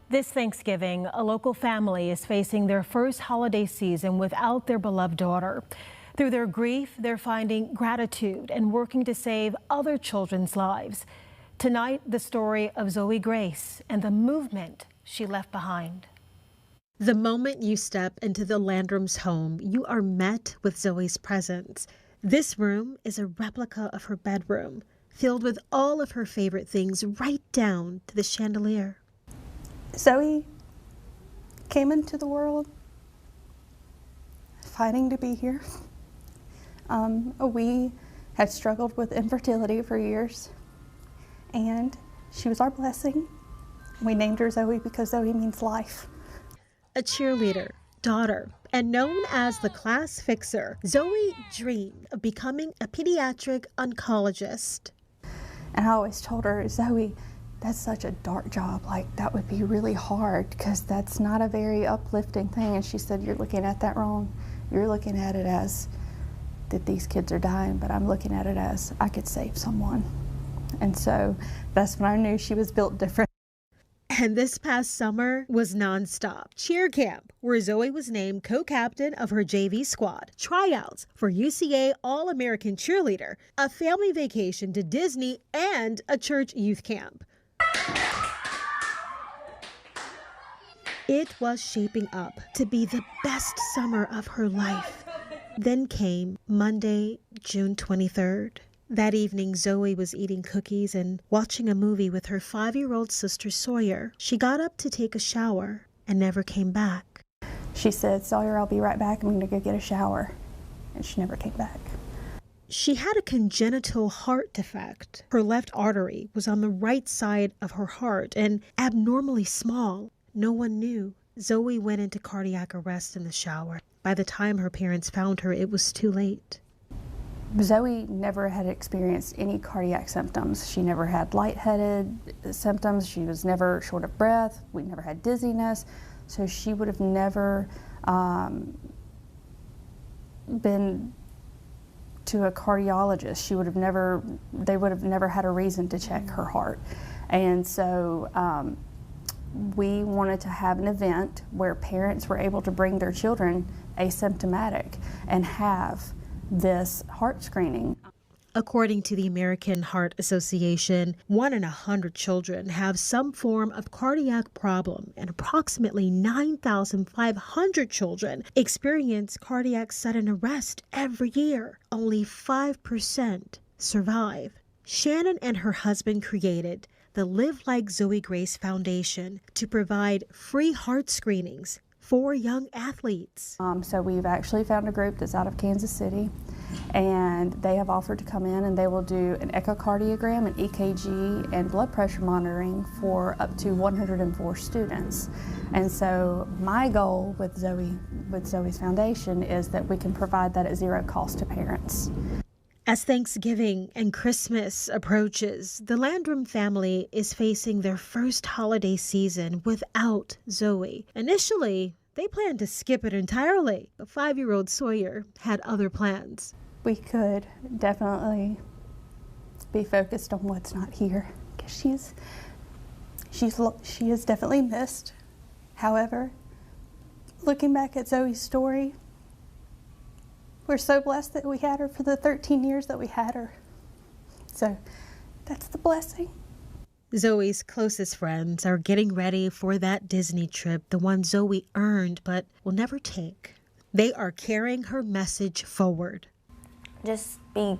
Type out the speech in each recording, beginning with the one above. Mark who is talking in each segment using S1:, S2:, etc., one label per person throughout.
S1: This Thanksgiving, a local family is facing their first holiday season without their beloved daughter. Through their grief, they're finding gratitude and working to save other children's lives. Tonight, the story of Zoe Grace and the movement she left behind.
S2: The moment you step into the Landrum's home, you are met with Zoe's presence. This room is a replica of her bedroom, filled with all of her favorite things, right down to the chandelier.
S3: Zoe came into the world fighting to be here. We had struggled with infertility for years, and she was our blessing. We named her Zoe because Zoe means life.
S2: A cheerleader, daughter, and known as the class fixer, Zoe dreamed of becoming a pediatric oncologist.
S3: And I always told her, Zoe, that's such a dark job. Like, that would be really hard because that's not a very uplifting thing. And she said, you're looking at that wrong. You're looking at it as that these kids are dying, but I'm looking at it as I could save someone. And so that's when I knew she was built different.
S2: And this past summer was nonstop. Cheer camp, where Zoe was named co-captain of her JV squad, tryouts for UCA All-American Cheerleader, a family vacation to Disney, and a church youth camp. It was shaping up to be the best summer of her life. Then came Monday, June 23rd. That evening, Zoe was eating cookies and watching a movie with her 5-year-old sister Sawyer. She got up to take a shower and never came back.
S3: She said, Sawyer, I'll be right back. I'm going to go get a shower. And she never came back.
S2: She had a congenital heart defect. Her left artery was on the right side of her heart and abnormally small. No one knew. Zoe went into cardiac arrest in the shower. By the time her parents found her, it was too late.
S3: Zoe never had experienced any cardiac symptoms. She never had lightheaded symptoms. She was never short of breath. We never had dizziness. So she would have never been to a cardiologist. They would have never had a reason to check her heart. And so we wanted to have an event where parents were able to bring their children asymptomatic and have this heart screening.
S2: According to the American Heart Association, 1 in 100 children have some form of cardiac problem, and approximately 9,500 children experience cardiac sudden arrest every year. Only 5% survive. Shannon and her husband created the Live Like Zoe Grace Foundation to provide free heart screenings for young athletes.
S3: So we've actually found a group that's out of Kansas City, and they have offered to come in and they will do an echocardiogram, an EKG, and blood pressure monitoring for up to 104 students. And so my goal with Zoe's Foundation is that we can provide that at zero cost to parents.
S2: As Thanksgiving and Christmas approaches, the Landrum family is facing their first holiday season without Zoe. Initially, they planned to skip it entirely, but 5-year-old Sawyer had other plans.
S3: We could definitely be focused on what's not here, because she is definitely missed. However, looking back at Zoe's story, we're so blessed that we had her for the 13 years that we had her. So that's the blessing.
S2: Zoe's closest friends are getting ready for that Disney trip, the one Zoe earned but will never take. They are carrying her message forward.
S4: Just be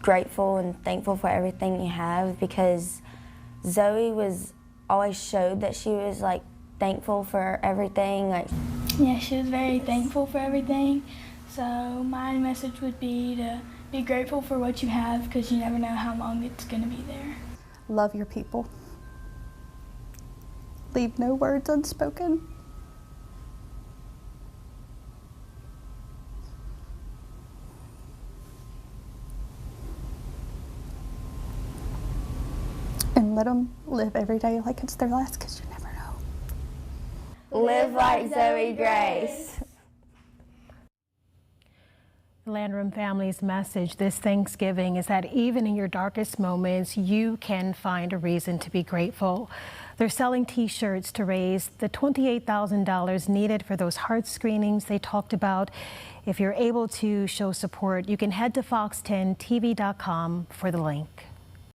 S4: grateful and thankful for everything you have, because Zoe always showed that she was thankful for everything.
S5: Yeah, she was very thankful for everything. So my message would be to be grateful for what you have, because you never know how long it's going to be there.
S3: Love your people. Leave no words unspoken. And let them live every day like it's their last, because you never know.
S4: Live like Zoe Grace.
S1: The Landrum family's message this Thanksgiving is that even in your darkest moments, you can find a reason to be grateful. They're selling T-shirts to raise the $28,000 needed for those heart screenings they talked about. If you're able to show support, you can head to fox10tv.com for the link.